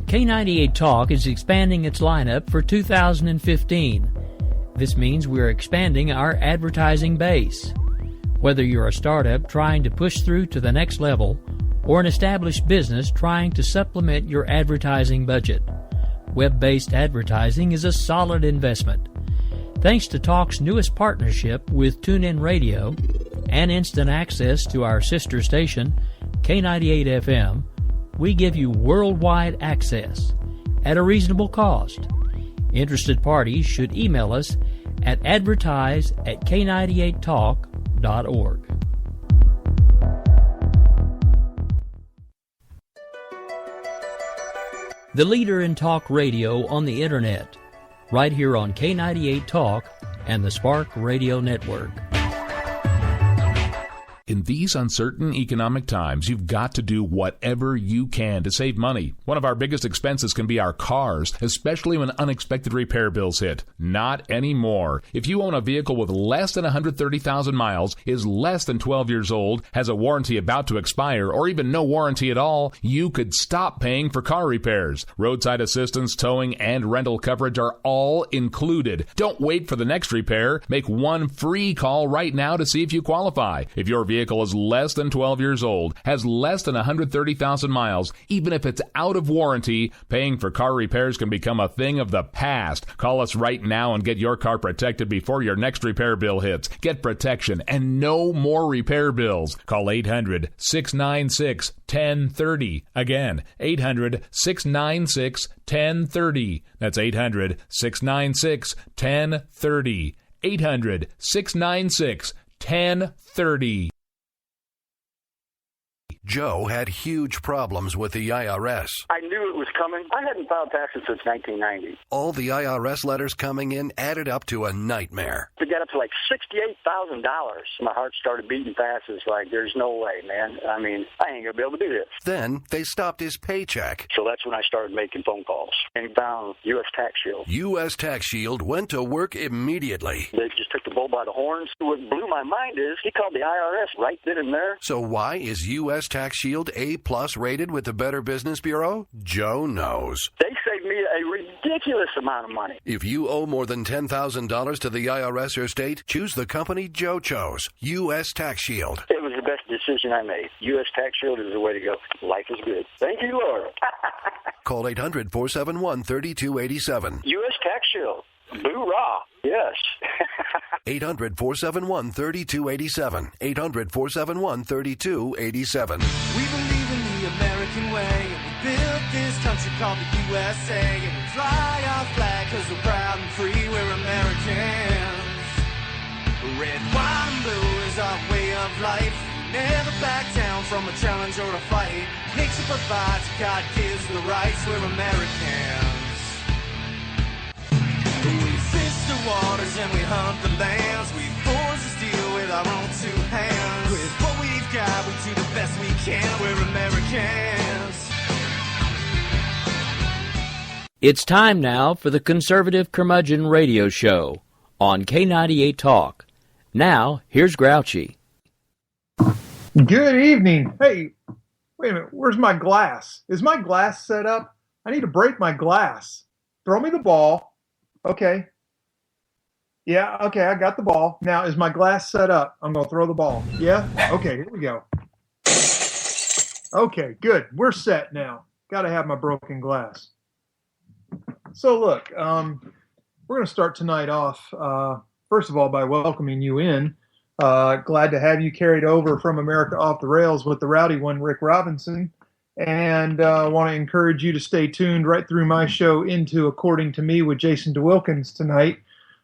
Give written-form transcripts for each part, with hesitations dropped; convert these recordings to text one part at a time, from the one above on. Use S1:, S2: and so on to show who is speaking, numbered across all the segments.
S1: K98 Talk is expanding its lineup for 2015. This means we're expanding our advertising base. Whether you're a startup trying to push through to the next level or an established business trying to supplement your advertising budget, web-based advertising is a solid investment. Thanks to Talk's newest partnership with TuneIn Radio and instant access to our sister station, K98 FM, we give you worldwide access at a reasonable cost. Interested parties should email us at advertise@k98talk.org. The leader in talk radio on the Internet, right here on K98 Talk and the Spark Radio Network.
S2: In these uncertain economic times, you've got to do whatever you can to save money. One of our biggest expenses can be our cars, especially when unexpected repair bills hit. Not anymore. If you own a vehicle with less than 130,000 miles, is less than 12 years old, has a warranty about to expire, or even no warranty at all, you could stop paying for car repairs. Roadside assistance, towing, and rental coverage are all included. Don't wait for the next repair. Make one free call right now to see if you qualify. If your vehicle is less than 12 years old, has less than 130,000 miles, even if it's out of warranty, paying for car repairs can become a thing of the past. Call us right now and get your car protected before your next repair bill hits. Get protection and no more repair bills. Call 800-696-1030. Again, 800-696-1030. That's 800-696-1030. 800-696-1030.
S3: Joe had huge problems with the IRS.
S4: I knew it was coming. I hadn't filed taxes since 1990.
S3: All the IRS letters coming in added up to a nightmare.
S4: To get up to like $68,000, my heart started beating fast. It's like, there's no way, man. I mean, I ain't going to be able to do this.
S3: Then they stopped his paycheck.
S4: So that's when I started making phone calls and found U.S. Tax Shield.
S3: U.S. Tax Shield went to work immediately.
S4: They just took the bull by the horns. What blew my mind is he called the IRS right then and there.
S3: So why is U.S. Tax Shield A+ rated with the Better Business Bureau? Joe knows.
S4: They saved me a ridiculous amount of money.
S3: If you owe more than $10,000 to the IRS or state, choose the company Joe chose, U.S. Tax Shield.
S4: It was the best decision I made. U.S. Tax Shield is the way to go. Life is good. Thank you, Lord.
S3: Call 800-471-3287.
S4: U.S. Tax Shield. Boo-rah. Yes.
S3: 800-471-3287. 800-471-3287.
S5: We believe in the American way, and we built this country called the USA, and we fly our flag because we're proud and free, we're Americans. Red, white, and blue is our way of life. Never back down from a challenge or a fight. Nature provides, God gives the rights, we're Americans. We fish the waters and we hunt the lands. We forge the steel with our own two hands. With what we've got, we do the best we can. We're Americans.
S1: It's time now for the Conservative Curmudgeon Radio Show on K98 Talk. Now, here's Grouchy.
S6: Good evening. Hey, wait a minute. Where's my glass? Is my glass set up? I need to break my glass. Throw me the ball. Okay. Yeah, okay, I got the ball. Now, is my glass set up? I'm going to throw the ball. Yeah? Okay, here we go. Okay, good. We're set now. Got to have my broken glass. So, look, we're going to start tonight off, first of all, by welcoming you in. Glad to have you carried over from America Off the Rails with the rowdy one, Rick Robinson. And want to encourage you to stay tuned right through my show into According to Me with Jason DeWilkins tonight.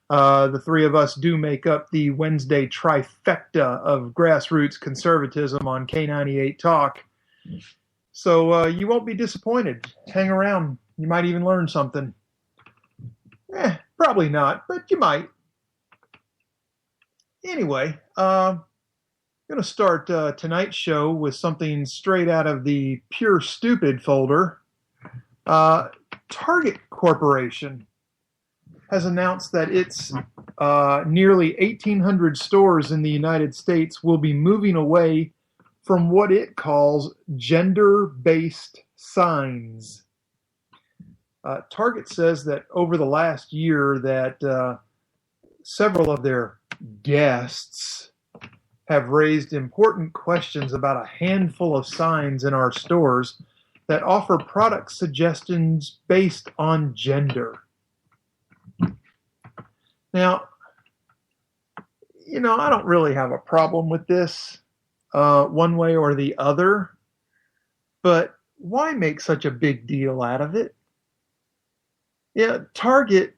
S6: The three of us do make up the Wednesday trifecta of grassroots conservatism on K98 Talk. So you won't be disappointed. Hang around. You might even learn something. Probably not, but you might. Anyway, I'm going to start tonight's show with something straight out of the Pure Stupid folder. Target Corporation has announced that its nearly 1,800 stores in the United States will be moving away from what it calls gender-based signs. Target says that over the last year that several of their guests have raised important questions about a handful of signs in our stores that offer product suggestions based on gender. Now, I don't really have a problem with this one way or the other, but why make such a big deal out of it? Yeah, Target,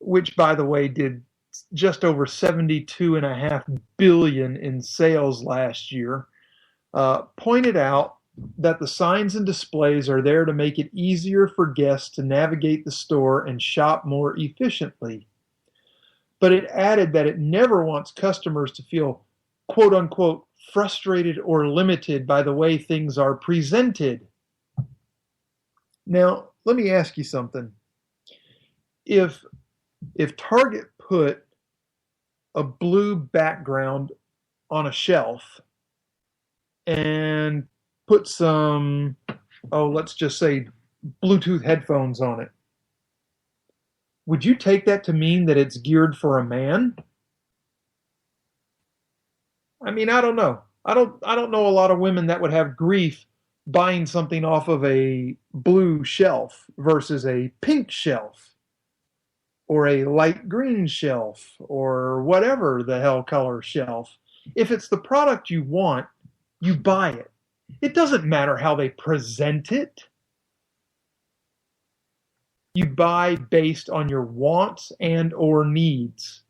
S6: which by the way did just over $72.5 billion in sales last year, pointed out that the signs and displays are there to make it easier for guests to navigate the store and shop more efficiently. But it added that it never wants customers to feel, quote unquote, frustrated or limited by the way things are presented. Now, let me ask you something. If Target put a blue background on a shelf and put some, let's just say Bluetooth headphones on it, would you take that to mean that it's geared for a man? I mean, I don't know. I don't know a lot of women that would have grief buying something off of a blue shelf versus a pink shelf or a light green shelf or whatever the hell color shelf. If it's the product you want, you buy it. It doesn't matter how they present it. You buy based on your wants and or needs.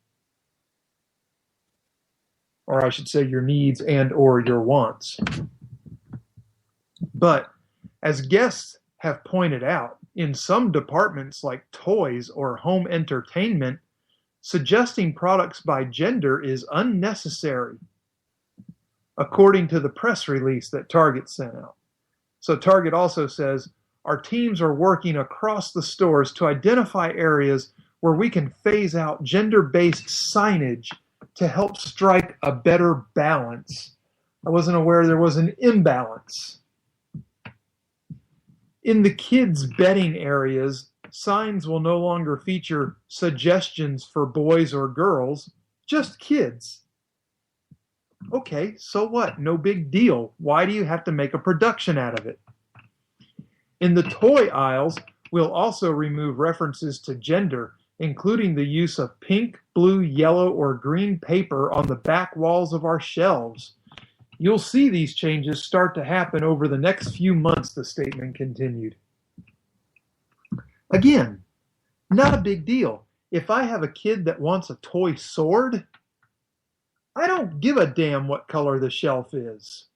S6: Or I should say your needs and or your wants. But as guests have pointed out, in some departments like toys or home entertainment, suggesting products by gender is unnecessary, according to the press release that Target sent out. So Target also says, our teams are working across the stores to identify areas where we can phase out gender-based signage to help strike a better balance. I wasn't aware there was an imbalance. In the kids' bedding areas, signs will no longer feature suggestions for boys or girls, just kids. Okay, so what? No big deal. Why do you have to make a production out of it? In the toy aisles, we'll also remove references to gender, including the use of pink, blue, yellow, or green paper on the back walls of our shelves. You'll see these changes start to happen over the next few months, the statement continued. Again, not a big deal. If I have a kid that wants a toy sword, I don't give a damn what color the shelf is.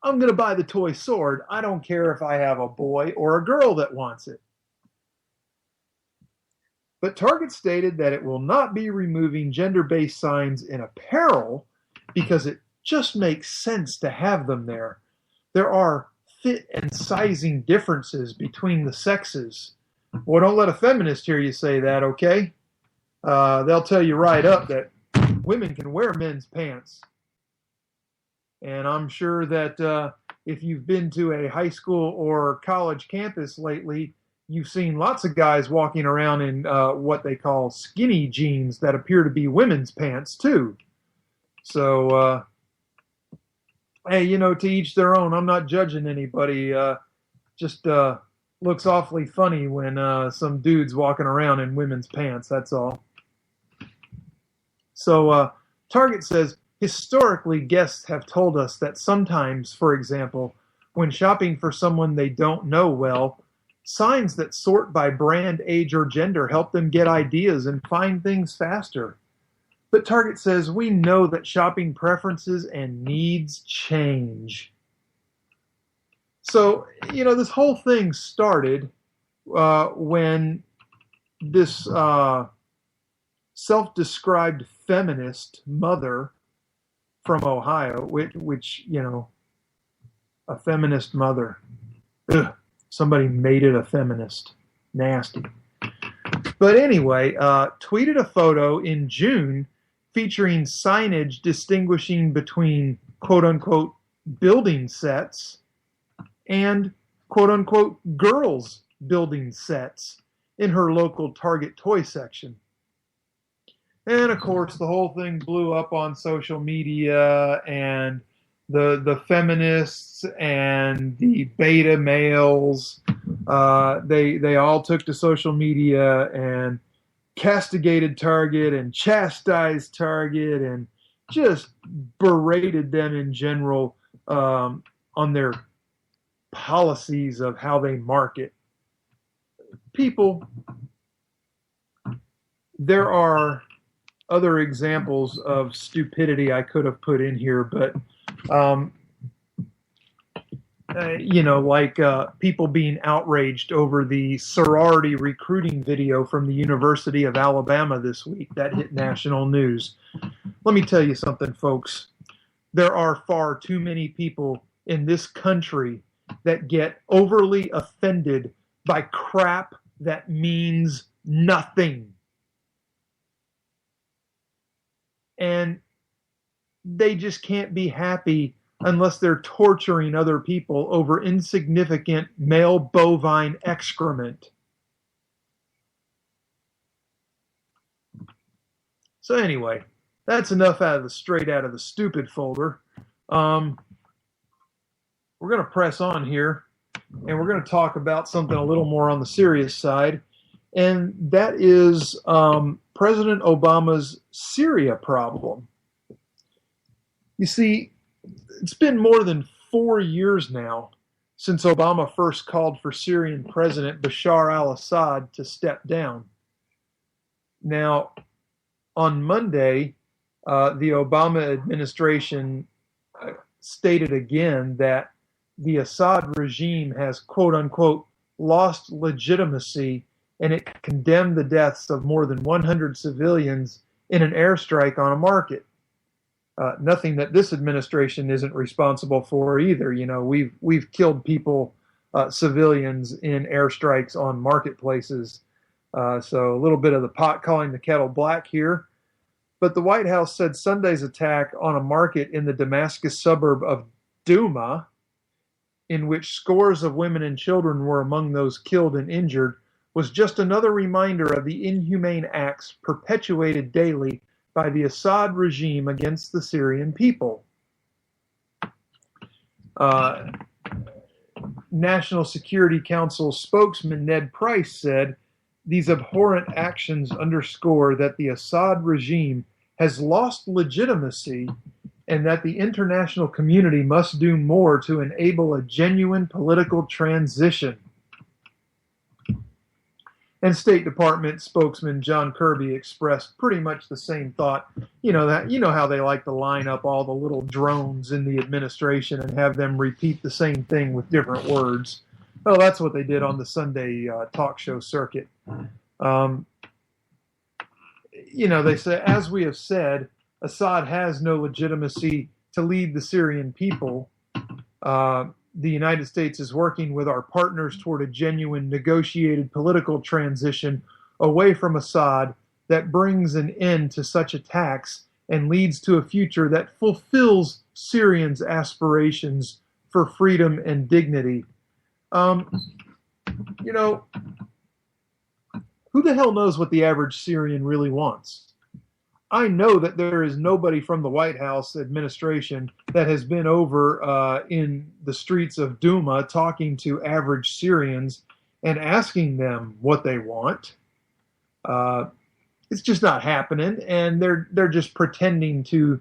S6: I'm going to buy the toy sword. I don't care if I have a boy or a girl that wants it. But Target stated that it will not be removing gender-based signs in apparel because it just makes sense to have them there. There are fit and sizing differences between the sexes. Well, don't let a feminist hear you say that, okay? They'll tell you right up that women can wear men's pants. And I'm sure that if you've been to a high school or college campus lately, you've seen lots of guys walking around in what they call skinny jeans that appear to be women's pants too. So, hey, to each their own. I'm not judging anybody. Just looks awfully funny when some dude's walking around in women's pants, that's all. So Target says, historically, guests have told us that sometimes, for example, when shopping for someone they don't know well, signs that sort by brand, age, or gender help them get ideas and find things faster. But Target says, we know that shopping preferences and needs change. So, this whole thing started when this self-described feminist mother from Ohio, which a feminist mother. Ugh, somebody made it a feminist. Nasty. But anyway, tweeted a photo in June featuring signage distinguishing between quote-unquote building sets and quote-unquote girls' building sets in her local Target toy section. And of course, the whole thing blew up on social media, and the feminists and the beta males, they all took to social media and castigated Target and chastised Target and just berated them in general on their policies of how they market. People, there are other examples of stupidity I could have put in here, but like people being outraged over the sorority recruiting video from the University of Alabama this week that hit national news. Let me tell you something, folks. There are far too many people in this country that get overly offended by crap that means nothing. And they just can't be happy unless they're torturing other people over insignificant male bovine excrement. So anyway, that's enough straight out of the stupid folder. We're going to press on here, and we're going to talk about something a little more on the serious side, and that is President Obama's Syria problem. You see, it's been more than 4 years now since Obama first called for Syrian President Bashar al-Assad to step down. Now, on Monday, the Obama administration stated again that the Assad regime has, quote-unquote, lost legitimacy, and it condemned the deaths of more than 100 civilians in an airstrike on a market. Nothing that this administration isn't responsible for either. You know, we've killed people, civilians, in airstrikes on marketplaces. So a little bit of the pot calling the kettle black here. But the White House said Sunday's attack on a market in the Damascus suburb of Douma, in which scores of women and children were among those killed and injured, was just another reminder of the inhumane acts perpetuated daily by the Assad regime against the Syrian people. National Security Council spokesman Ned Price said, "These abhorrent actions underscore that the Assad regime has lost legitimacy and that the international community must do more to enable a genuine political transition." And State Department spokesman John Kirby expressed pretty much the same thought. You know how they like to line up all the little drones in the administration and have them repeat the same thing with different words. Well, that's what they did on the Sunday talk show circuit. They say, as we have said, Assad has no legitimacy to lead the Syrian people. The United States is working with our partners toward a genuine negotiated political transition away from Assad that brings an end to such attacks and leads to a future that fulfills Syrians' aspirations for freedom and dignity. Who the hell knows what the average Syrian really wants? I know that there is nobody from the White House administration that has been over in the streets of Douma talking to average Syrians and asking them what they want. It's just not happening, and they're just pretending to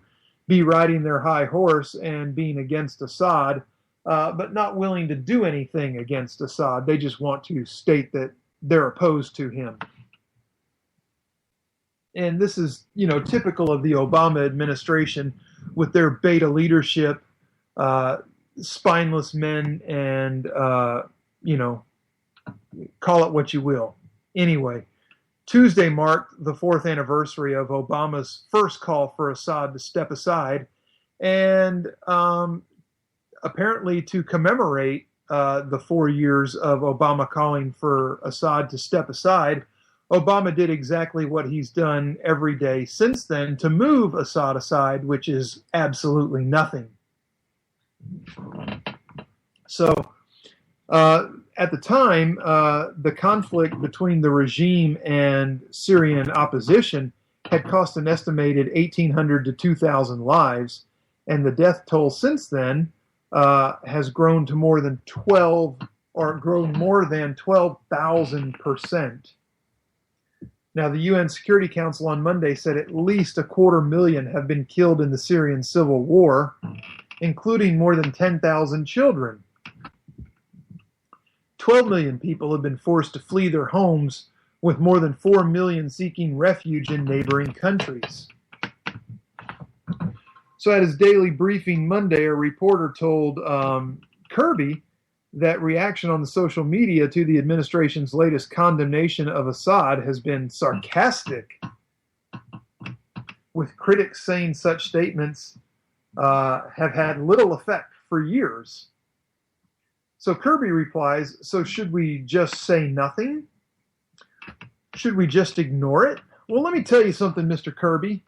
S6: be riding their high horse and being against Assad, but not willing to do anything against Assad. They just want to state that they're opposed to him. And this is, typical of the Obama administration with their beta leadership, spineless men, and, call it what you will. Anyway, Tuesday marked the 4th anniversary of Obama's first call for Assad to step aside. And apparently to commemorate the 4 years of Obama calling for Assad to step aside, Obama did exactly what he's done every day since then to move Assad aside, which is absolutely nothing. So At the time, the conflict between the regime and Syrian opposition had cost an estimated 1,800 to 2,000 lives, and the death toll since then has grown to more than 12,000%. Now, the UN Security Council on Monday said at least 250,000 have been killed in the Syrian civil war, including more than 10,000 children. 12 million people have been forced to flee their homes, with more than 4 million seeking refuge in neighboring countries. So at his daily briefing Monday, a reporter told Kirby that reaction on the social media to the administration's latest condemnation of Assad has been sarcastic, with critics saying such statements have had little effect for years. So Kirby replies, so should we just say nothing? Should we just ignore it? Well, let me tell you something, Mr. Kirby.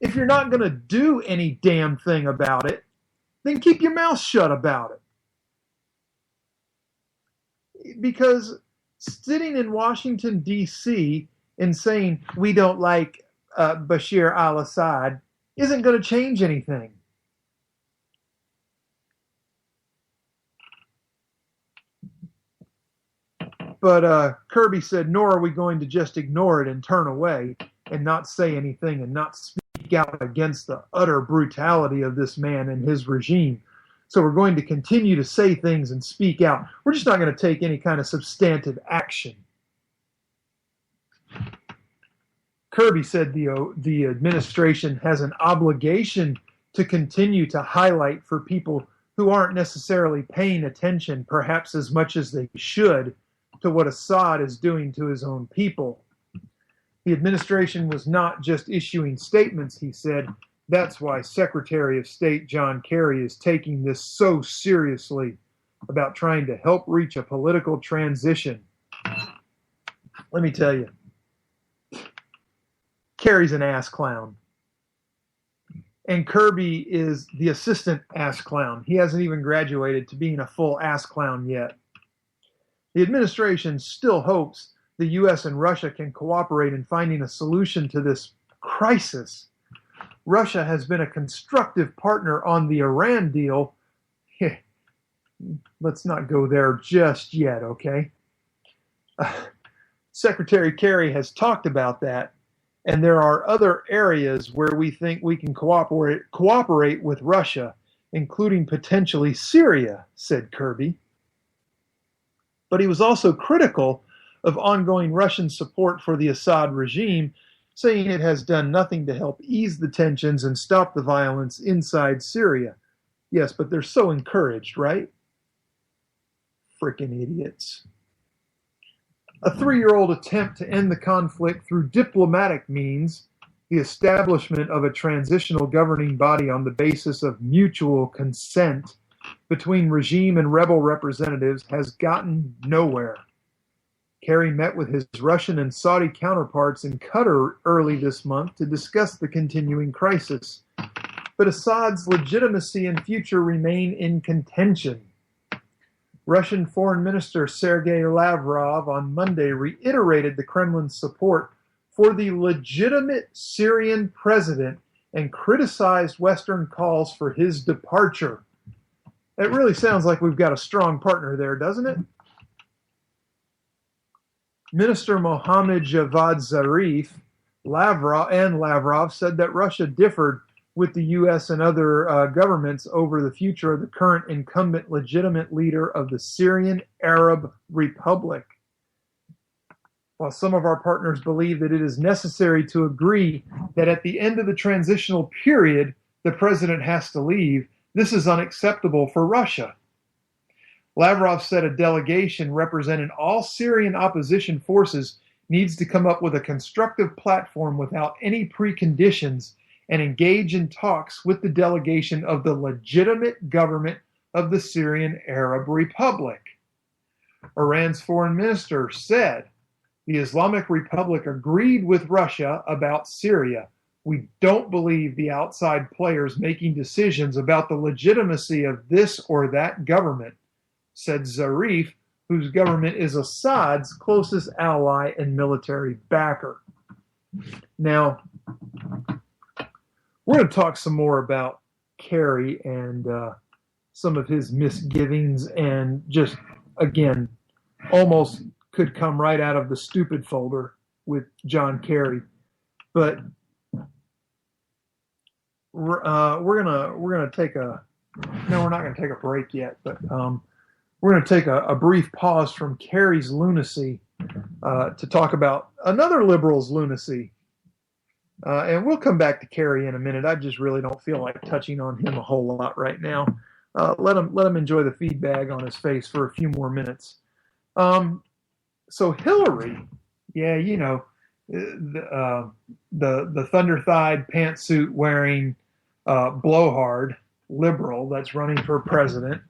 S6: If you're not going to do any damn thing about it, then keep your mouth shut about it. Because sitting in Washington, D.C. and saying we don't like Bashir al-Assad isn't going to change anything. But Kirby said, nor are we going to just ignore it and turn away and not say anything and not speak out against the utter brutality of this man and his regime. So we're going to continue to say things and speak out. We're just not going to take any kind of substantive action. Kirby said the administration has an obligation to continue to highlight for people who aren't necessarily paying attention, perhaps as much as they should, to what Assad is doing to his own people. The administration was not just issuing statements, he said. That's why Secretary of State John Kerry is taking this so seriously about trying to help reach a political transition. Let me tell you, Kerry's an ass clown. And Kirby is the assistant ass clown. He hasn't even graduated to being a full ass clown yet. The administration still hopes the U.S. and Russia can cooperate in finding a solution to this crisis. Russia has been a constructive partner on the Iran deal. Let's not go there just yet, okay? Secretary Kerry has talked about that, and there are other areas where we think we can cooperate with Russia, including potentially Syria, said Kirby. But he was also critical of ongoing Russian support for the Assad regime, saying it has done nothing to help ease the tensions and stop the violence inside Syria. Yes, but they're so encouraged, right? Frickin' idiots. A 3-year-old attempt to end the conflict through diplomatic means, the establishment of a transitional governing body on the basis of mutual consent between regime and rebel representatives, has gotten nowhere. Kerry met with his Russian and Saudi counterparts in Qatar early this month to discuss the continuing crisis. But Assad's legitimacy and future remain in contention. Russian Foreign Minister Sergei Lavrov on Monday reiterated the Kremlin's support for the legitimate Syrian president and criticized Western calls for his departure. It really sounds like we've got a strong partner there, doesn't it? Minister Mohammad Javad Zarif, Lavrov said that Russia differed with the U.S. and other governments over the future of the current incumbent legitimate leader of the Syrian Arab Republic. While some of our partners believe that it is necessary to agree that at the end of the transitional period, the president has to leave, this is unacceptable for Russia. Lavrov said a delegation representing all Syrian opposition forces needs to come up with a constructive platform without any preconditions and engage in talks with the delegation of the legitimate government of the Syrian Arab Republic. Iran's foreign minister said the Islamic Republic agreed with Russia about Syria. We don't believe the outside players making decisions about the legitimacy of this or that government, said Zarif, whose government is Assad's closest ally and military backer. Now, we're going to talk some more about Kerry and some of his misgivings, and just, again, almost could come right out of the stupid folder with John Kerry. But we're gonna take a we're not gonna take a break yet, but we're gonna take a brief pause from Kerry's lunacy to talk about another liberal's lunacy, and we'll come back to Kerry in a minute. I just really don't feel like touching on him a whole lot right now. Let him enjoy the feed bag on his face for a few more minutes. So Hillary, yeah, you know, the thunder-thighed pantsuit wearing blowhard liberal that's running for president,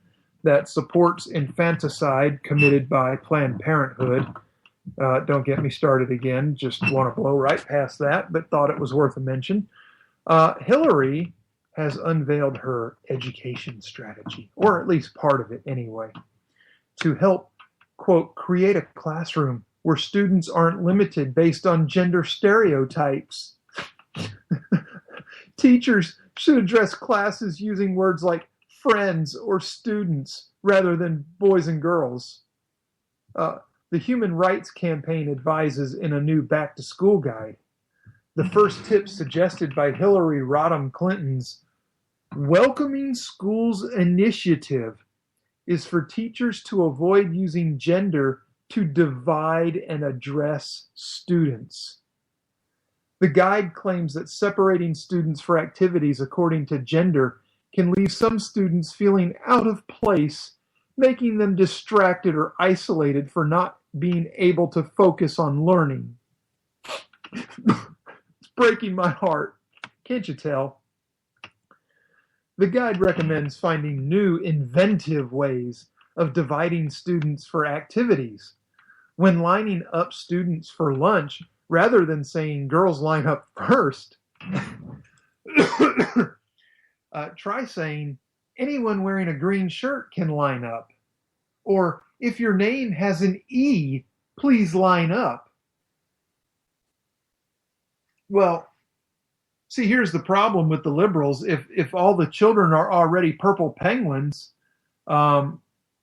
S6: that supports infanticide committed by Planned Parenthood. Don't get me started again. Just want to blow right past that, but thought it was worth a mention. Hillary has unveiled her education strategy, or at least part of it anyway, to help, quote, create a classroom where students aren't limited based on gender stereotypes. Teachers should address classes using words like friends or students rather than boys and girls. The Human Rights Campaign advises in a new back-to-school guide. The first tip suggested by Hillary Rodham Clinton's Welcoming Schools Initiative is for teachers to avoid using gender to divide and address students. The guide claims that separating students for activities according to gender can leave some students feeling out of place, making them distracted or isolated for not being able to focus on learning. It's breaking my heart. Can't you tell? The guide recommends finding new, inventive ways of dividing students for activities. When lining up students for lunch, rather than saying girls line up first, try saying anyone wearing a green shirt can line up. Or if your name has an E, please line up. Well, see, here's the problem with the liberals. If all the children are already purple penguins, they'll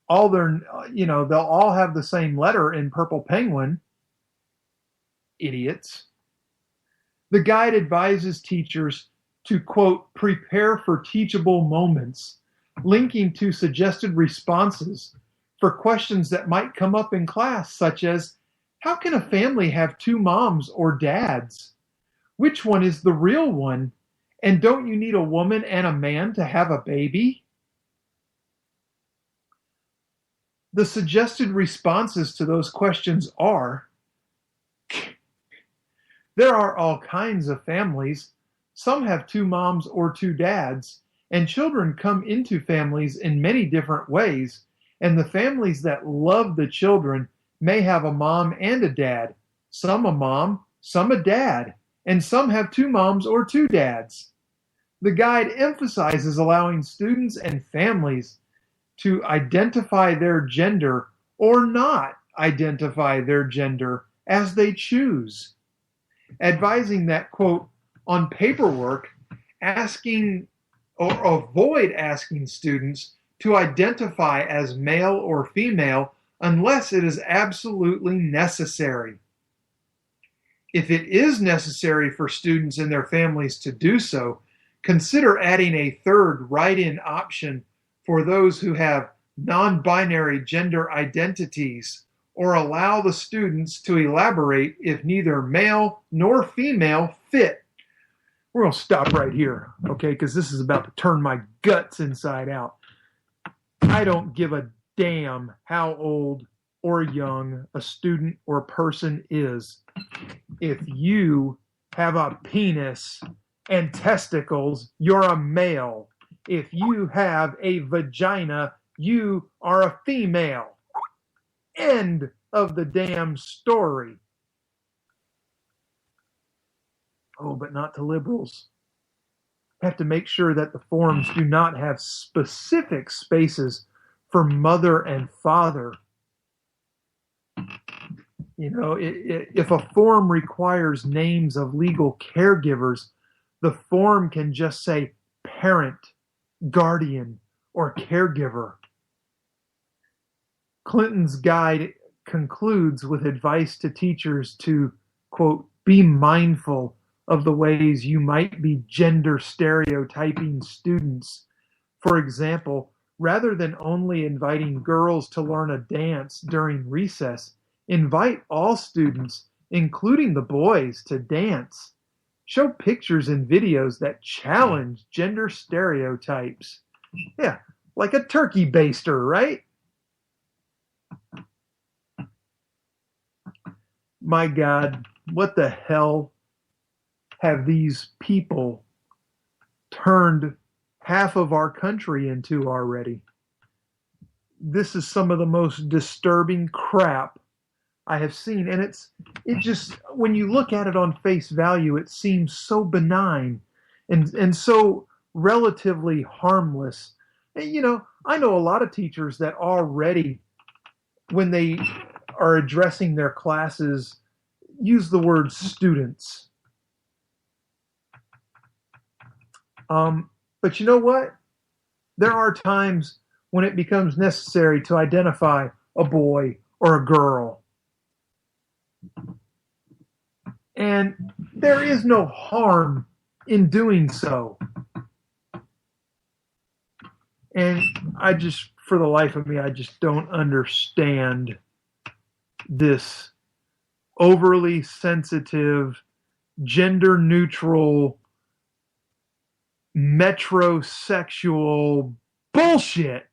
S6: all have the same letter in purple penguin. Idiots. The guide advises teachers to, quote, prepare for teachable moments, linking to suggested responses for questions that might come up in class, such as, how can a family have two moms or dads? Which one is the real one? And don't you need a woman and a man to have a baby? The suggested responses to those questions are, there are all kinds of families. Some have two moms or two dads, and children come into families in many different ways, and the families that love the children may have a mom and a dad, some a mom, some a dad, and some have two moms or two dads. The guide emphasizes allowing students and families to identify their gender or not identify their gender as they choose, advising that, quote, on paperwork, asking or avoid asking students to identify as male or female unless it is absolutely necessary. If it is necessary for students and their families to do so, consider adding a third write-in option for those who have non-binary gender identities, or allow the students to elaborate if neither male nor female fit. We're going to stop right here, okay, because this is about to turn my guts inside out. I don't give a damn how old or young a student or person is. If you have a penis and testicles, you're a male. If you have a vagina, you are a female. End of the damn story. Oh, but not to liberals. Have to make sure that the forums do not have specific spaces for mother and father. You know, if a form requires names of legal caregivers, the form can just say parent, guardian, or caregiver. Clinton's guide concludes with advice to teachers to, quote, be mindful of the ways you might be gender stereotyping students. For example, rather than only inviting girls to learn a dance during recess, invite all students, including the boys, to dance. Show pictures and videos that challenge gender stereotypes. Yeah, like a turkey baster, right? My God, what the hell have these people turned half of our country into already? This is some of the most disturbing crap I have seen. And it just, when you look at it on face value, it seems so benign and so relatively harmless. And, you know, I know a lot of teachers that already, when they are addressing their classes, use the word students. But you know what? There are times when it becomes necessary to identify a boy or a girl. And there is no harm in doing so. And I just, for the life of me, I just don't understand this overly sensitive, gender-neutral, metrosexual bullshit.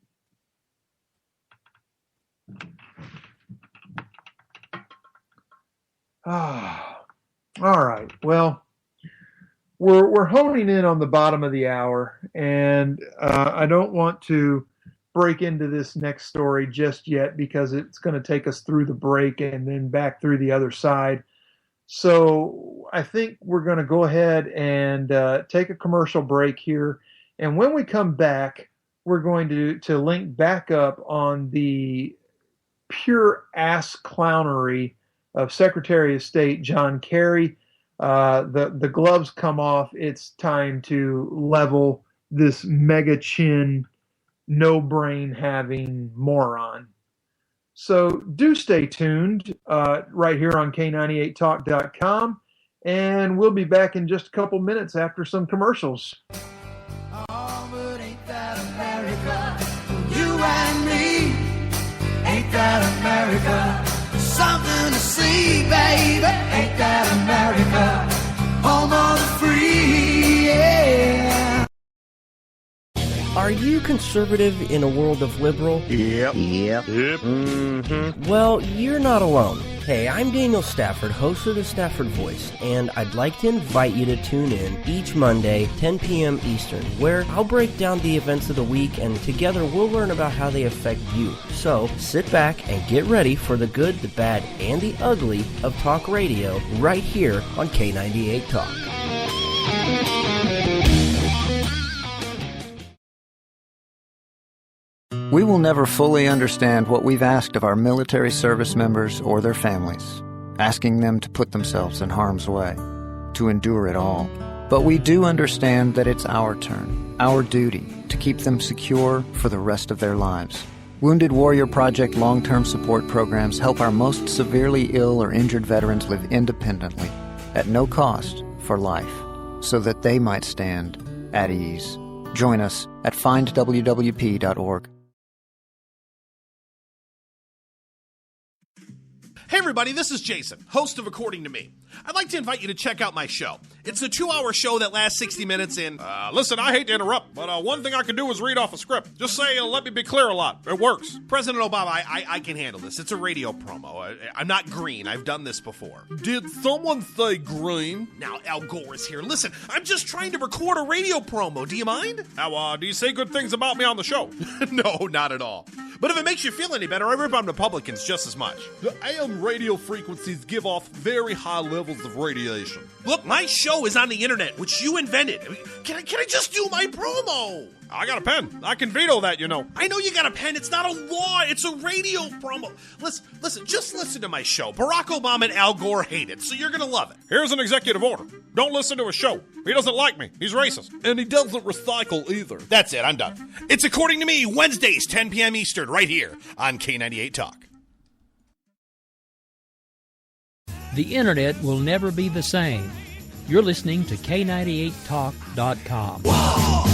S6: All right. Well, we're honing in on the bottom of the hour, and I don't want to break into this next story just yet because it's going to take us through the break and then back through the other side. So I think we're going to go ahead and take a commercial break here. And when we come back, we're going to link back up on the pure ass clownery of Secretary of State John Kerry. The gloves come off. It's time to level this mega chin, no brain having moron. So do stay tuned right here on K98Talk.com, and we'll be back in just a couple minutes after some commercials.
S5: Oh, but ain't that America? You and me, ain't that America? Something to see, baby, ain't that America? Home of the free, yeah.
S7: Are you conservative in a world of liberal?
S8: Yep.
S7: Mm-hmm. Well, you're not alone. Hey, I'm Daniel Stafford, host of the Stafford Voice, and I'd like to invite you to tune in each Monday, 10 p.m. Eastern, where I'll break down the events of the week, and together we'll learn about how they affect you. So, sit back and get ready for the good, the bad, and the ugly of talk radio right here on K98 Talk.
S8: We will never fully understand what we've asked of our military service members or their families, asking them to put themselves in harm's way, to endure it all. But we do understand that it's our turn, our duty, to keep them secure for the rest of their lives. Wounded Warrior Project long-term support programs help our most severely ill or injured veterans live independently, at no cost, for life, so that they might stand at ease. Join us at findwwp.org.
S9: Hey everybody, this is Jason, host of According to Me. I'd like to invite you to check out my show. It's a 2-hour show that lasts 60 minutes and, listen, I hate to interrupt, but one thing I can do is read off a script. Just say, let me be clear a lot. It works. President Obama, I can handle this. It's a radio promo. I'm not green. I've done this before. Did someone say green? Now, Al Gore is here. Listen, I'm just trying to record a radio promo. Do you mind? Now, do you say good things about me on the show? No, not at all. But if it makes you feel any better, I rip on Republicans just as much. The AM radio frequencies give off very high levels of radiation. Look, my show is on the internet, which you invented. Can I just do my promo? I got a pen. I can veto that, you know. I know you got a pen. It's not a law. It's a radio promo. Listen, just listen to my show. Barack Obama and Al Gore hate it, so you're going to love it. Here's an executive order. Don't listen to his show. He doesn't like me. He's racist. And he doesn't recycle either. That's it. I'm done. It's According to Me, Wednesdays, 10 p.m. Eastern, right here on K98 Talk.
S1: The internet will never be the same. You're listening to K98Talk.com.
S5: Whoa!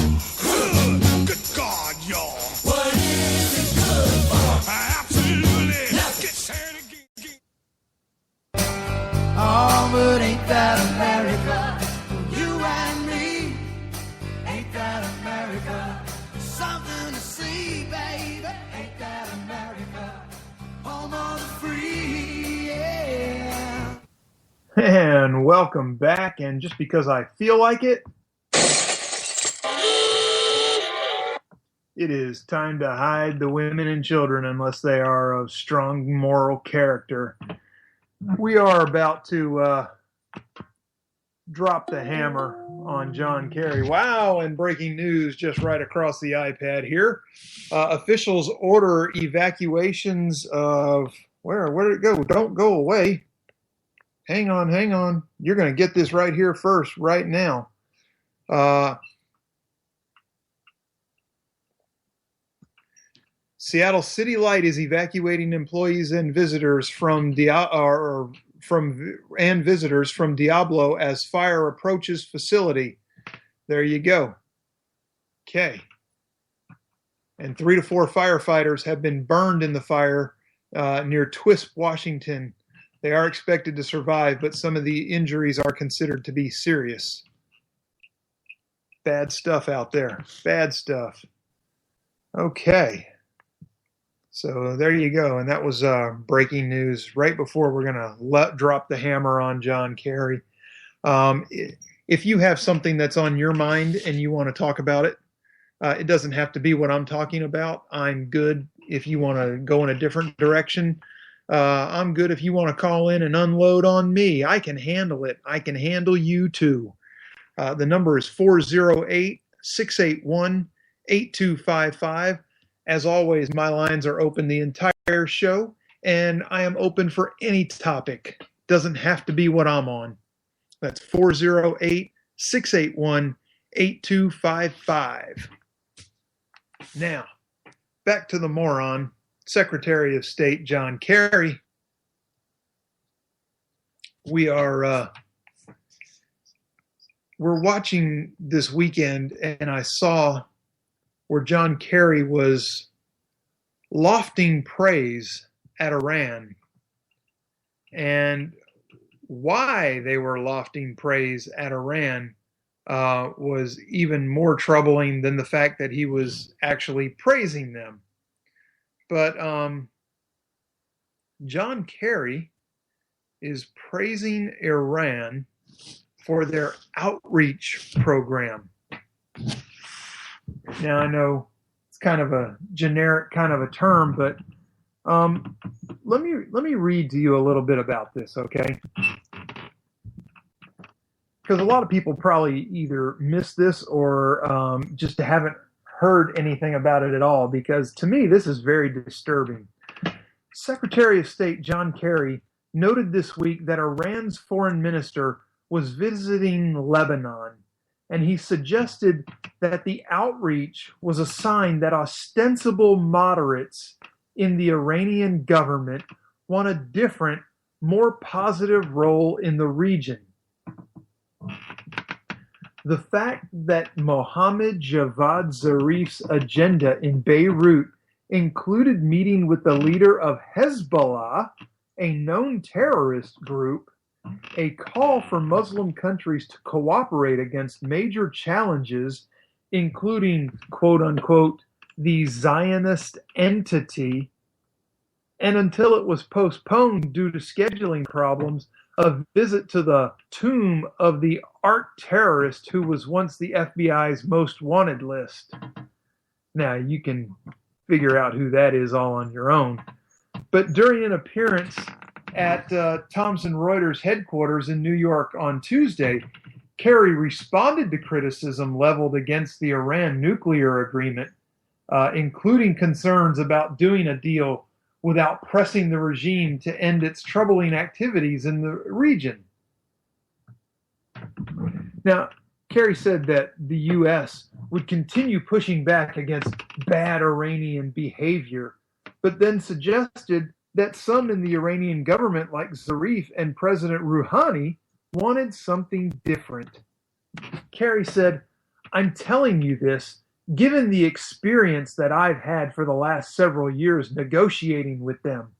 S5: Good God, y'all. What is it good for? Absolutely. Let's get sad again. Oh, but ain't that America? You and me. Ain't that America? Something to see, baby. Ain't that America? Home of the free, yeah.
S6: And welcome back. And just because I feel like it, it is time to hide the women and children unless they are of strong moral character. We are about to drop the hammer on John Kerry. Wow, and breaking news just right across the iPad here. Officials order evacuations of... Where did it go? Don't go away. Hang on. You're going to get this right here first, right now. Seattle City Light is evacuating employees and visitors from Diablo as fire approaches facility. There you go. Okay. And 3 to 4 firefighters have been burned in the fire near Twisp, Washington. They are expected to survive, but some of the injuries are considered to be serious. Bad stuff out there. Bad stuff. Okay. So there you go. And that was breaking news right before we're going to drop the hammer on John Kerry. If you have something that's on your mind and you want to talk about it, it doesn't have to be what I'm talking about. I'm good if you want to go in a different direction. I'm good if you want to call in and unload on me. I can handle it. I can handle you too. The number is 408-681-8255. As always, my lines are open the entire show, and I am open for any topic. Doesn't have to be what I'm on. That's 408-681-8255. Now, back to the moron. Secretary of State John Kerry. We're watching this weekend, and I saw where John Kerry was lofting praise at Iran. And why they were lofting praise at Iran was even more troubling than the fact that he was actually praising them. But John Kerry is praising Iran for their outreach program. Now, I know it's kind of a generic kind of a term, but let me read to you a little bit about this, okay? Because a lot of people probably either missed this or just haven't heard anything about it at all, because to me this is very disturbing. Secretary of State John Kerry noted this week that Iran's foreign minister was visiting Lebanon, and he suggested that the outreach was a sign that ostensible moderates in the Iranian government want a different, more positive role in the region. The fact that Mohammad Javad Zarif's agenda in Beirut included meeting with the leader of Hezbollah, a known terrorist group, a call for Muslim countries to cooperate against major challenges, including, quote-unquote, the Zionist entity, and until it was postponed due to scheduling problems, a visit to the tomb of the art terrorist who was once the FBI's most wanted list. Now, you can figure out who that is all on your own. But during an appearance at Thomson Reuters headquarters in New York on Tuesday, Kerry responded to criticism leveled against the Iran nuclear agreement, including concerns about doing a deal without pressing the regime to end its troubling activities in the region. Now, Kerry said that the U.S. would continue pushing back against bad Iranian behavior, but then suggested that some in the Iranian government, like Zarif and President Rouhani, wanted something different. Kerry said, "I'm telling you this, given the experience that I've had for the last several years negotiating with them.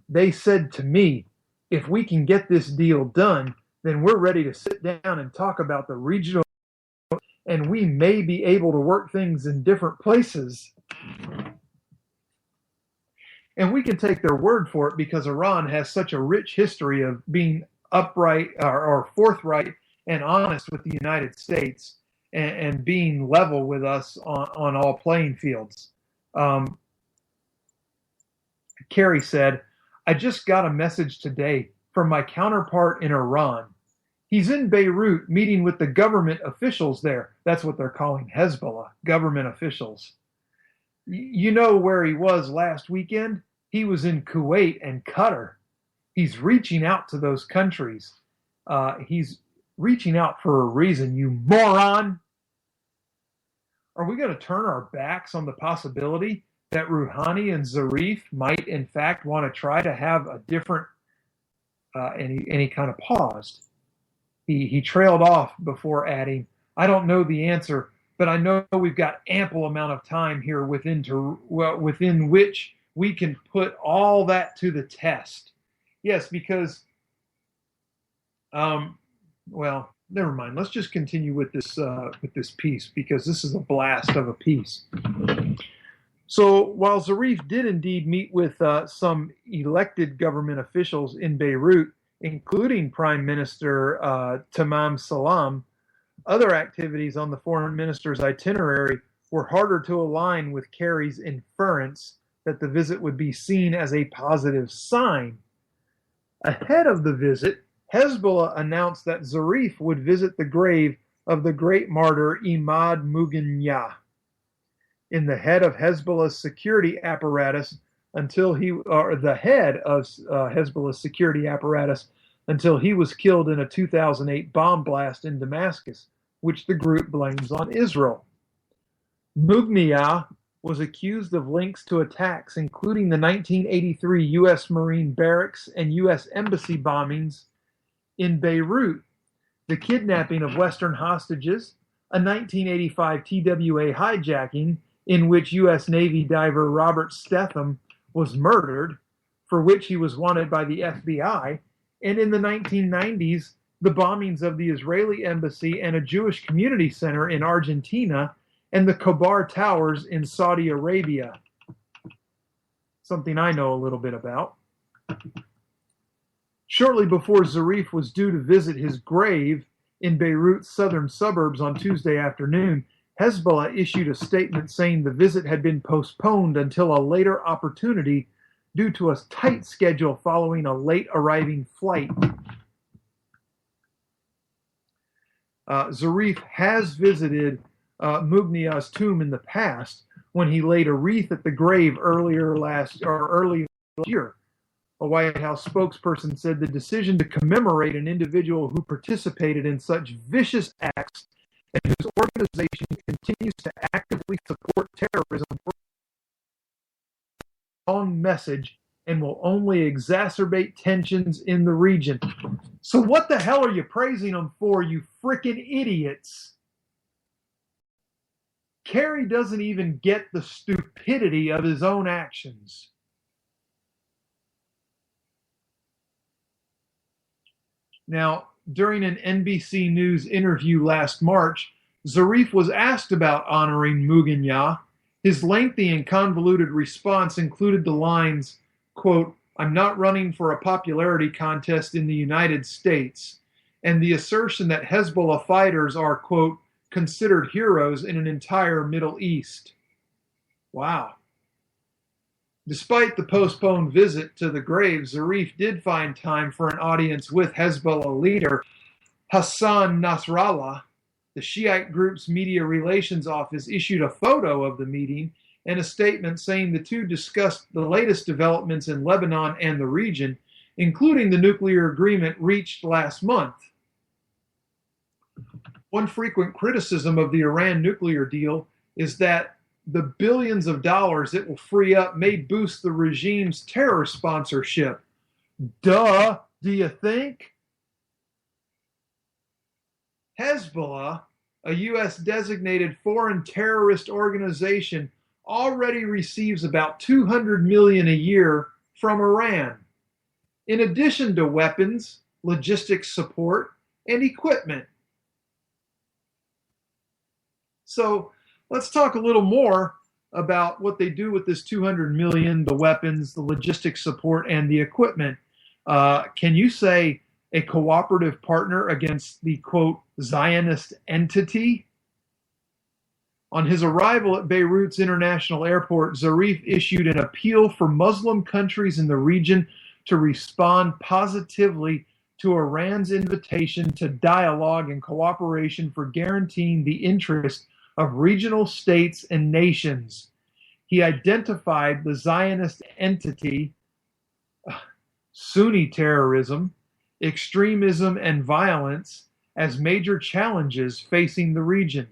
S6: They said to me, if we can get this deal done, then we're ready to sit down and talk about the regional, and we may be able to work things in different places." And we can take their word for it because Iran has such a rich history of being upright or forthright and honest with the United States and being level with us on all playing fields. Kerry said, "I just got a message today from my counterpart in Iran. He's in Beirut meeting with the government officials there." That's what they're calling Hezbollah, government officials. You know where he was last weekend? He was in Kuwait and Qatar. He's reaching out to those countries. He's reaching out for a reason, you moron. Are we going to turn our backs on the possibility that Rouhani and Zarif might, in fact, want to try to have a different, and he kind of paused. He trailed off before adding, "I don't know the answer, but I know we've got ample amount of time here within which we can put all that to the test." Yes, because, well, never mind. Let's just continue with this piece because this is a blast of a piece. So while Zarif did indeed meet with some elected government officials in Beirut, including Prime Minister Tamam Salam, other activities on the foreign minister's itinerary were harder to align with Kerry's inference that the visit would be seen as a positive sign. Ahead of the visit, Hezbollah announced that Zarif would visit the grave of the great martyr Imad Mughniyeh, in the head of Hezbollah's security apparatus until he was killed in a 2008 bomb blast in Damascus, which the group blames on Israel. Mughniyeh was accused of links to attacks including the 1983 U.S. Marine barracks and U.S. embassy bombings in Beirut, the kidnapping of Western hostages, a 1985 TWA hijacking in which U.S. Navy diver Robert Stetham was murdered, for which he was wanted by the FBI, and in the 1990s, the bombings of the Israeli embassy and a Jewish community center in Argentina and the Khobar Towers in Saudi Arabia. Something I know a little bit about. Shortly before Zarif was due to visit his grave in Beirut's southern suburbs on Tuesday afternoon, Hezbollah issued a statement saying the visit had been postponed until a later opportunity due to a tight schedule following a late arriving flight. Zarif has visited Mughniyeh's tomb in the past when he laid a wreath at the grave early last year. A White House spokesperson said the decision to commemorate an individual who participated in such vicious acts and whose organization continues to actively support terrorism a strong message and will only exacerbate tensions in the region. So what the hell are you praising them for, you frickin' idiots? Kerry doesn't even get the stupidity of his own actions. Now, during an NBC News interview last March, Zarif was asked about honoring Mughniyeh. His lengthy and convoluted response included the lines, quote, "I'm not running for a popularity contest in the United States," and the assertion that Hezbollah fighters are, quote, "considered heroes in an entire Middle East." Wow. Despite the postponed visit to the grave, Zarif did find time for an audience with Hezbollah leader Hassan Nasrallah, the Shiite group's media relations office, issued a photo of the meeting and a statement saying the two discussed the latest developments in Lebanon and the region, including the nuclear agreement reached last month. One frequent criticism of the Iran nuclear deal is that the billions of dollars it will free up may boost the regime's terror sponsorship. Duh, do you think? Hezbollah, a U.S. designated foreign terrorist organization, already receives about $200 million a year from Iran, in addition to weapons, logistics support, and equipment. So let's talk a little more about what they do with this $200 million, the weapons, the logistics support, and the equipment. Can you say a cooperative partner against the, quote, Zionist entity? On his arrival at Beirut's international airport, Zarif issued an appeal for Muslim countries in the region to respond positively to Iran's invitation to dialogue and cooperation for guaranteeing the interest of regional states and nations. He identified the Zionist entity, Sunni terrorism, extremism, and violence as major challenges facing the region.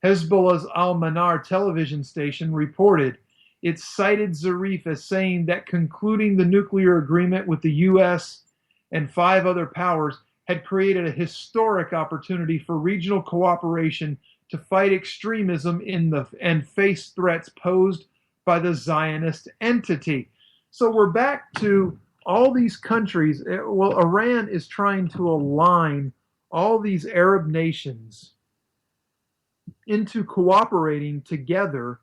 S6: Hezbollah's Al-Manar television station reported it cited Zarif as saying that concluding the nuclear agreement with the U.S. and 5 other powers had created a historic opportunity for regional cooperation to fight extremism and face threats posed by the Zionist entity. So we're back to all these countries. Well, Iran is trying to align all these Arab nations into cooperating together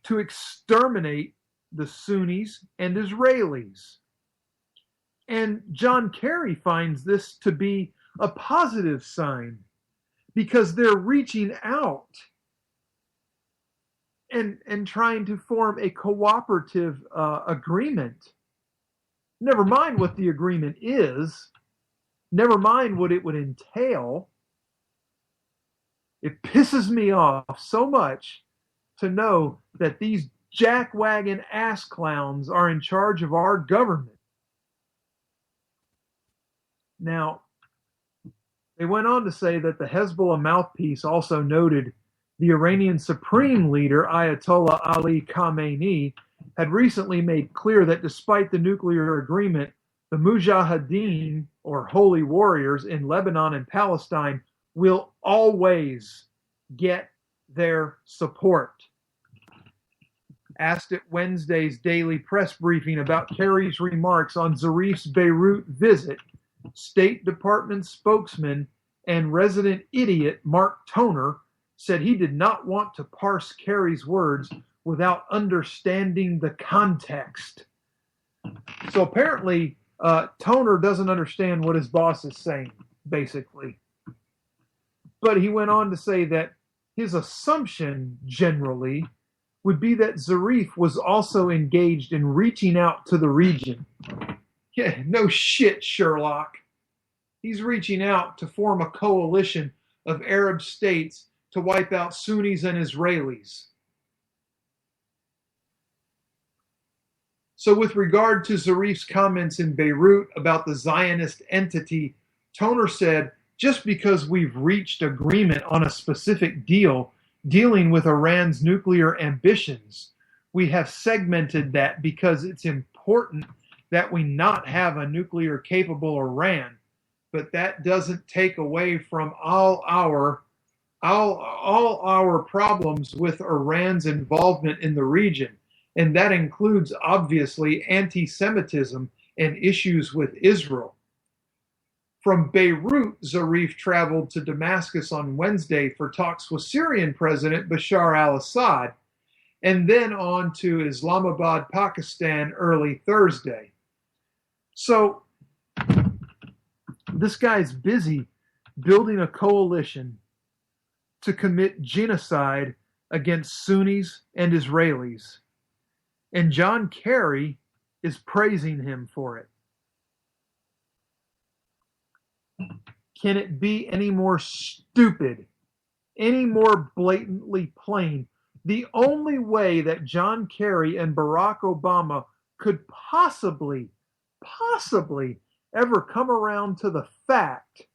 S6: to exterminate the Sunnis and Israelis. And John Kerry finds this to be a positive sign because they're reaching out and trying to form a cooperative agreement. Never mind what the agreement is, never mind what it would entail. It pisses me off so much to know that these jackwagon ass clowns are in charge of our government. Now, they went on to say that the Hezbollah mouthpiece also noted the Iranian Supreme Leader, Ayatollah Ali Khamenei, had recently made clear that despite the nuclear agreement, the Mujahideen, or holy warriors in Lebanon and Palestine, will always get their support. Asked at Wednesday's daily press briefing about Kerry's remarks on Zarif's Beirut visit, State Department spokesman and resident idiot Mark Toner said he did not want to parse Kerry's words without understanding the context. So apparently, Toner doesn't understand what his boss is saying, basically. But he went on to say that his assumption, generally, would be that Zarif was also engaged in reaching out to the region. Yeah, no shit, Sherlock. He's reaching out to form a coalition of Arab states to wipe out Sunnis and Israelis. So with regard to Zarif's comments in Beirut about the Zionist entity, Toner said, just because we've reached agreement on a specific deal dealing with Iran's nuclear ambitions, we have segmented that because it's important that we not have a nuclear-capable Iran, but that doesn't take away from all our problems with Iran's involvement in the region, and that includes, obviously, anti-Semitism and issues with Israel. From Beirut, Zarif traveled to Damascus on Wednesday for talks with Syrian President Bashar al-Assad, and then on to Islamabad, Pakistan, early Thursday. So, this guy's busy building a coalition to commit genocide against Sunnis and Israelis. And John Kerry is praising him for it. Can it be any more stupid, any more blatantly plain? The only way that John Kerry and Barack Obama could possibly ever come around to the fact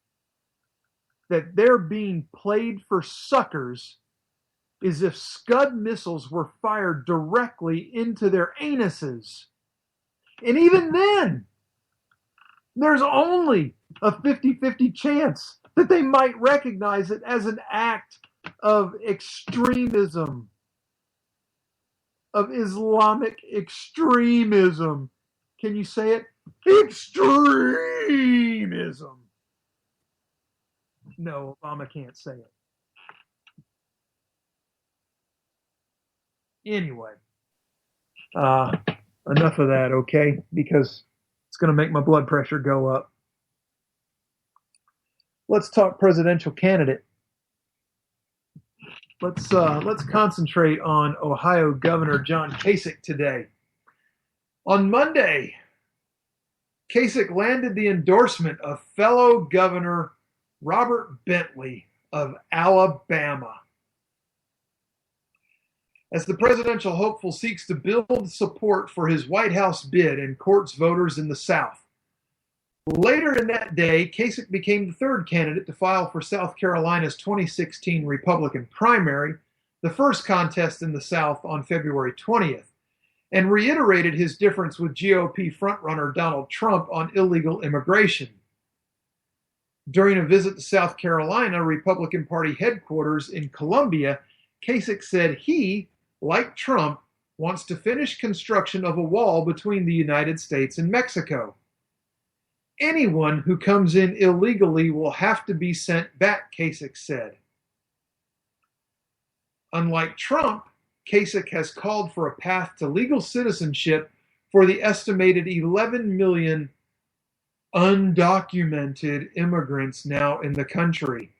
S6: that they're being played for suckers is if Scud missiles were fired directly into their anuses. And even then, there's only a 50-50 chance that they might recognize it as an act of extremism, of Islamic extremism. Can you say it? Extremism. No, Obama can't say it. Anyway, enough of that, okay? Because it's going to make my blood pressure go up. Let's talk presidential candidate. Let's concentrate on Ohio Governor John Kasich today. On Monday, Kasich landed the endorsement of fellow Governor Robert Bentley of Alabama. As the presidential hopeful seeks to build support for his White House bid and courts voters in the South. Later in that day, Kasich became the third candidate to file for South Carolina's 2016 Republican primary, the first contest in the South on February 20th, and reiterated his difference with GOP frontrunner Donald Trump on illegal immigration. During a visit to South Carolina Republican Party headquarters in Columbia, Kasich said he, like Trump, wants to finish construction of a wall between the United States and Mexico. Anyone who comes in illegally will have to be sent back, Kasich said. Unlike Trump, Kasich has called for a path to legal citizenship for the estimated 11 million undocumented immigrants now in the country.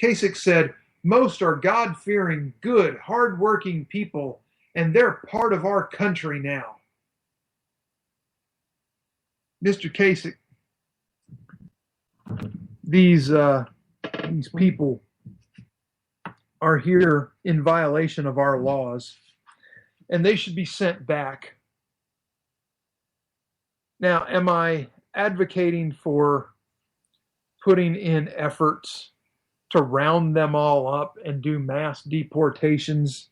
S6: Kasich said, most are God-fearing, good, hard-working people, and they're part of our country now. Mr. Kasich, these people are here in violation of our laws, and they should be sent back. Now, am I advocating for putting in efforts to round them all up and do mass deportations?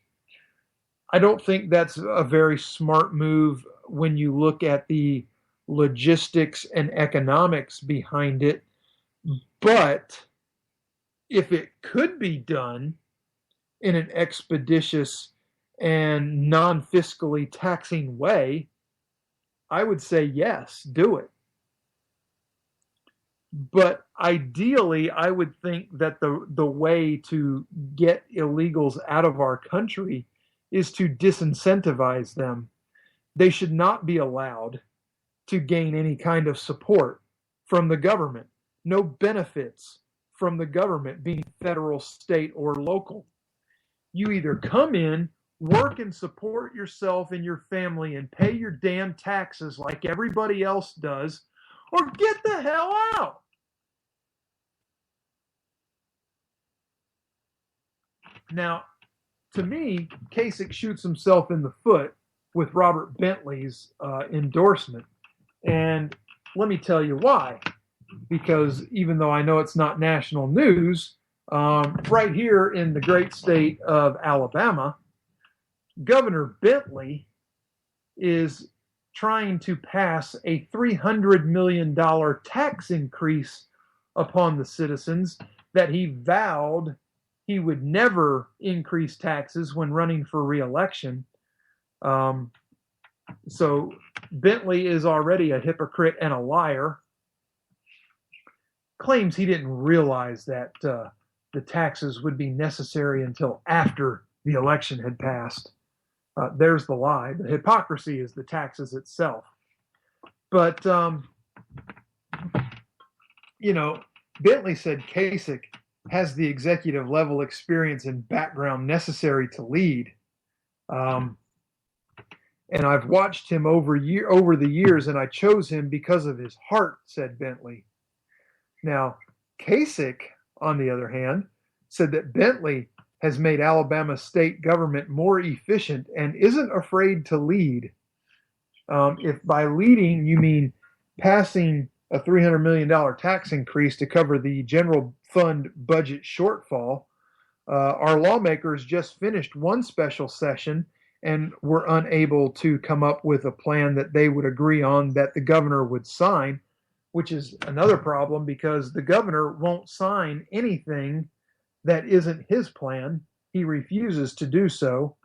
S6: I don't think that's a very smart move when you look at the logistics and economics behind it. But if it could be done in an expeditious and non-fiscally taxing way, I would say yes, do it. But ideally, I would think that the way to get illegals out of our country is to disincentivize them. They should not be allowed to gain any kind of support from the government. No benefits from the government, being federal, state, or local. You either come in, work and support yourself and your family and pay your damn taxes like everybody else does, or get the hell out. Now, to me, Kasich shoots himself in the foot with Robert Bentley's endorsement. And let me tell you why. Because even though I know it's not national news, right here in the great state of Alabama, Governor Bentley is trying to pass a $300 million tax increase upon the citizens that he vowed he would never increase taxes when running for re-election. So Bentley is already a hypocrite and a liar. Claims he didn't realize that the taxes would be necessary until after the election had passed. There's the lie. The hypocrisy is the taxes itself. But, Bentley said Kasich has the executive level experience and background necessary to lead. And I've watched him over the years, and I chose him because of his heart, said Bentley. Now, Kasich, on the other hand, said that Bentley has made Alabama's state government more efficient and isn't afraid to lead. If by leading you mean passing a $300 million tax increase to cover the general fund budget shortfall, our lawmakers just finished one special session and were unable to come up with a plan that they would agree on that the governor would sign, which is another problem because the governor won't sign anything that isn't his plan. He refuses to do so.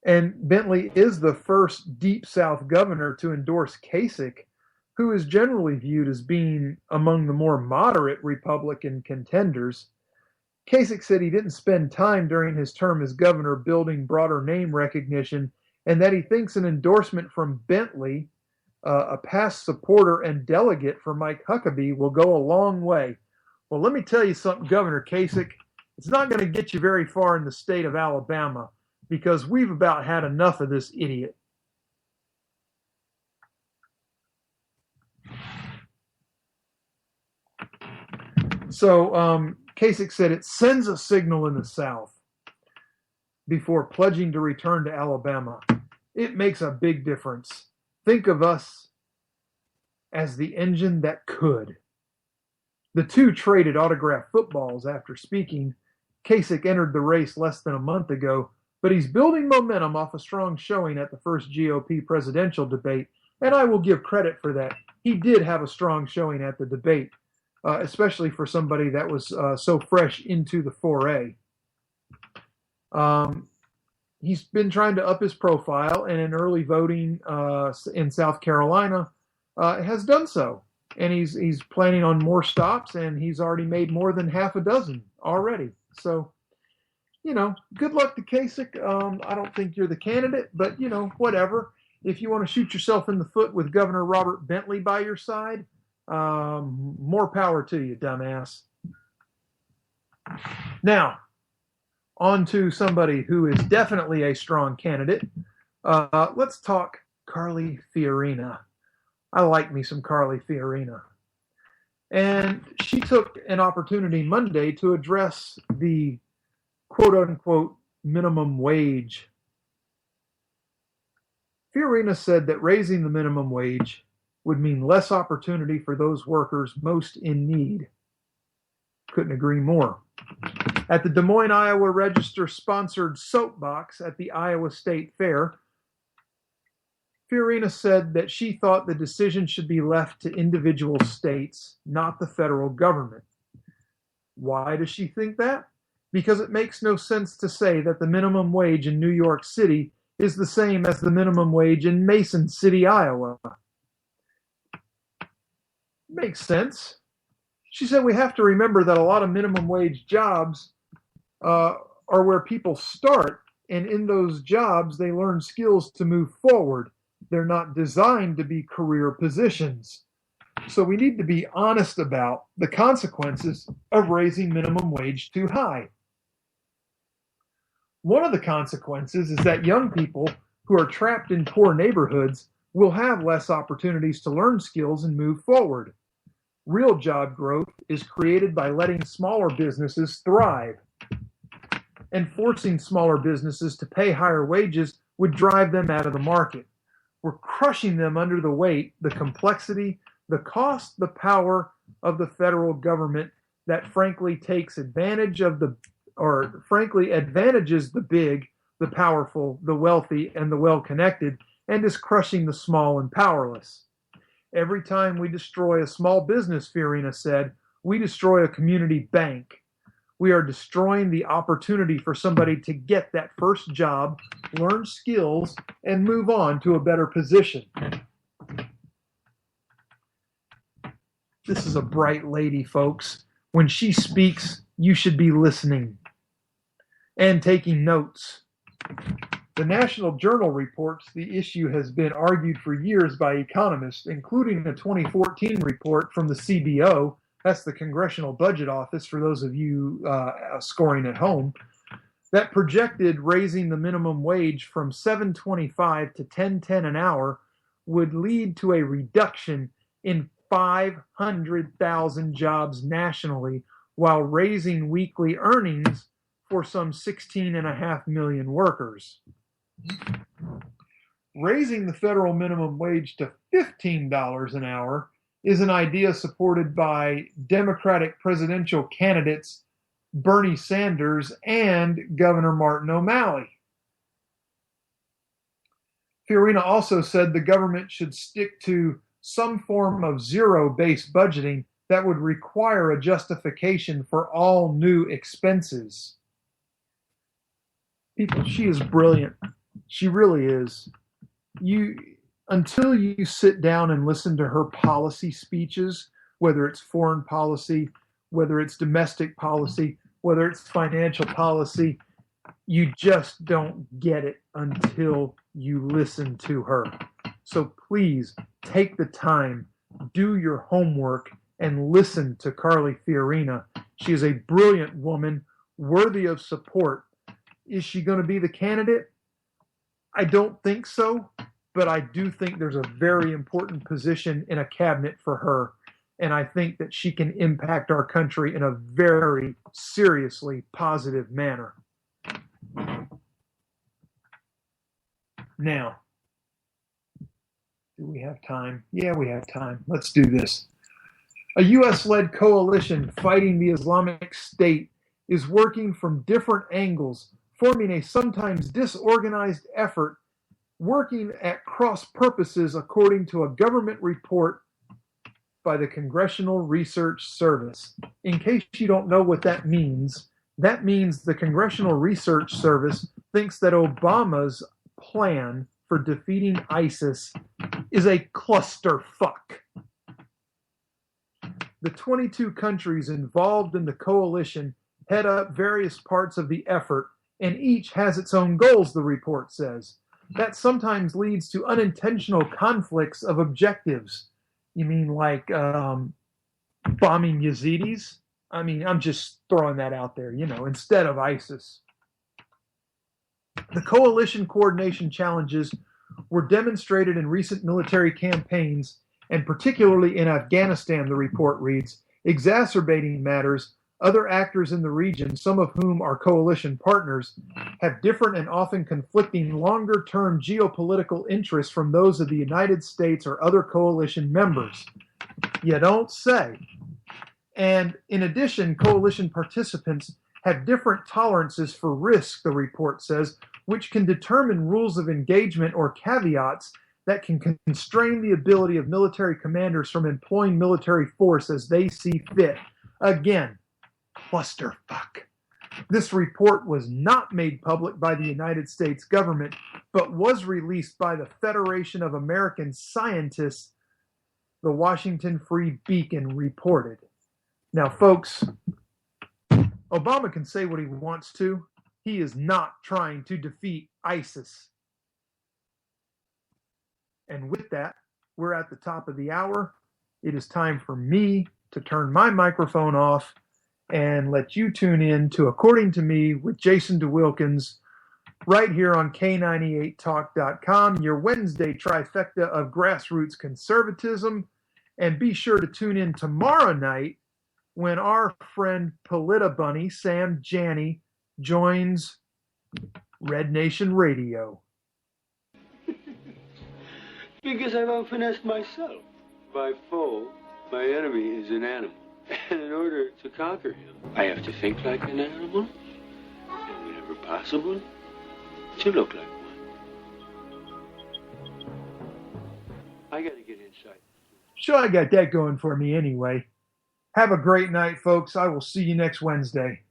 S6: And Bentley is the first Deep South governor to endorse Kasich, who is generally viewed as being among the more moderate Republican contenders. Kasich said he didn't spend time during his term as governor building broader name recognition, and that he thinks an endorsement from Bentley, a past supporter and delegate for Mike Huckabee, will go a long way. Well, let me tell you something, Governor Kasich. It's not going to get you very far in the state of Alabama, because we've about had enough of this idiot. So Kasich said it sends a signal in the South before pledging to return to Alabama. It makes a big difference. Think of us as the engine that could. The two traded autographed footballs after speaking. Kasich entered the race less than a month ago, but he's building momentum off a strong showing at the first GOP presidential debate, and I will give credit for that. He did have a strong showing at the debate, especially for somebody that was so fresh into the foray. He's been trying to up his profile, and in early voting in South Carolina has done so. And he's planning on more stops, and he's already made more than half a dozen already. So, good luck to Kasich. I don't think you're the candidate, but, whatever. If you want to shoot yourself in the foot with Governor Robert Bentley by your side, more power to you, dumbass. Now, on to somebody who is definitely a strong candidate. Let's talk Carly Fiorina. I like me some Carly Fiorina. And she took an opportunity Monday to address the quote-unquote minimum wage. Fiorina said that raising the minimum wage would mean less opportunity for those workers most in need. Couldn't agree more. At the Des Moines, Iowa Register-sponsored Soapbox at the Iowa State Fair, Fiorina said that she thought the decision should be left to individual states, not the federal government. Why does she think that? Because it makes no sense to say that the minimum wage in New York City is the same as the minimum wage in Mason City, Iowa. Makes sense. She said we have to remember that a lot of minimum wage jobs are where people start, and in those jobs they learn skills to move forward. They're not designed to be career positions. So we need to be honest about the consequences of raising minimum wage too high. One of the consequences is that young people who are trapped in poor neighborhoods will have less opportunities to learn skills and move forward. Real job growth is created by letting smaller businesses thrive. And forcing smaller businesses to pay higher wages would drive them out of the market. We're crushing them under the weight, the complexity, the cost, the power of the federal government that frankly advantages the big, the powerful, the wealthy, and the well-connected, and is crushing the small and powerless. Every time we destroy a small business, Fiorina said, we destroy a community bank. We are destroying the opportunity for somebody to get that first job, learn skills, and move on to a better position. This is a bright lady, folks. When she speaks, you should be listening and taking notes. The National Journal reports the issue has been argued for years by economists, including a 2014 report from the CBO. That's the Congressional Budget Office, for those of you scoring at home, that projected raising the minimum wage from $7.25 to $10.10 an hour would lead to a reduction in 500,000 jobs nationally while raising weekly earnings for some 16.5 million workers. Raising the federal minimum wage to $15 an hour is an idea supported by Democratic presidential candidates Bernie Sanders and Governor Martin O'Malley. Fiorina also said the government should stick to some form of zero-based budgeting that would require a justification for all new expenses. People, she is brilliant. She really is. Until you sit down and listen to her policy speeches, whether it's foreign policy, whether it's domestic policy, whether it's financial policy, you just don't get it until you listen to her. So please take the time, do your homework, and listen to Carly Fiorina. She is a brilliant woman, worthy of support. Is she going to be the candidate? I don't think so, but I do think there's a very important position in a cabinet for her, and I think that she can impact our country in a very seriously positive manner. Now, do we have time? Yeah, we have time. Let's do this. A U.S.-led coalition fighting the Islamic State is working from different angles, forming a sometimes disorganized effort, working at cross purposes according to a government report by the Congressional Research Service. In case you don't know what that means the Congressional Research Service thinks that Obama's plan for defeating ISIS is a clusterfuck. The 22 countries involved in the coalition head up various parts of the effort, and each has its own goals, the report says. That sometimes leads to unintentional conflicts of objectives. You mean like bombing Yazidis? I mean, I'm just throwing that out there, instead of ISIS. The coalition coordination challenges were demonstrated in recent military campaigns, and particularly in Afghanistan, the report reads, exacerbating matters. Other actors in the region, some of whom are coalition partners, have different and often conflicting longer-term geopolitical interests from those of the United States or other coalition members. You don't say. And in addition, coalition participants have different tolerances for risk, the report says, which can determine rules of engagement or caveats that can constrain the ability of military commanders from employing military force as they see fit. Again, clusterfuck. This report was not made public by the United States government, but was released by the Federation of American Scientists, the Washington Free Beacon reported. Now, folks, Obama can say what he wants to. He is not trying to defeat ISIS. And with that, we're at the top of the hour. It is time for me to turn my microphone off and let you tune in to According to Me with Jason DeWilkins right here on K98Talk.com, your Wednesday trifecta of grassroots conservatism. And be sure to tune in tomorrow night when our friend Polita Bunny, Sam Janney, joins Red Nation Radio.
S10: Because I've often asked myself, by foe, my enemy is an animal. And in order to conquer him, I have to think like an animal, and whenever possible, to look like one. I gotta get inside.
S6: Sure, I got that going for me anyway. Have a great night, folks. I will see you next Wednesday.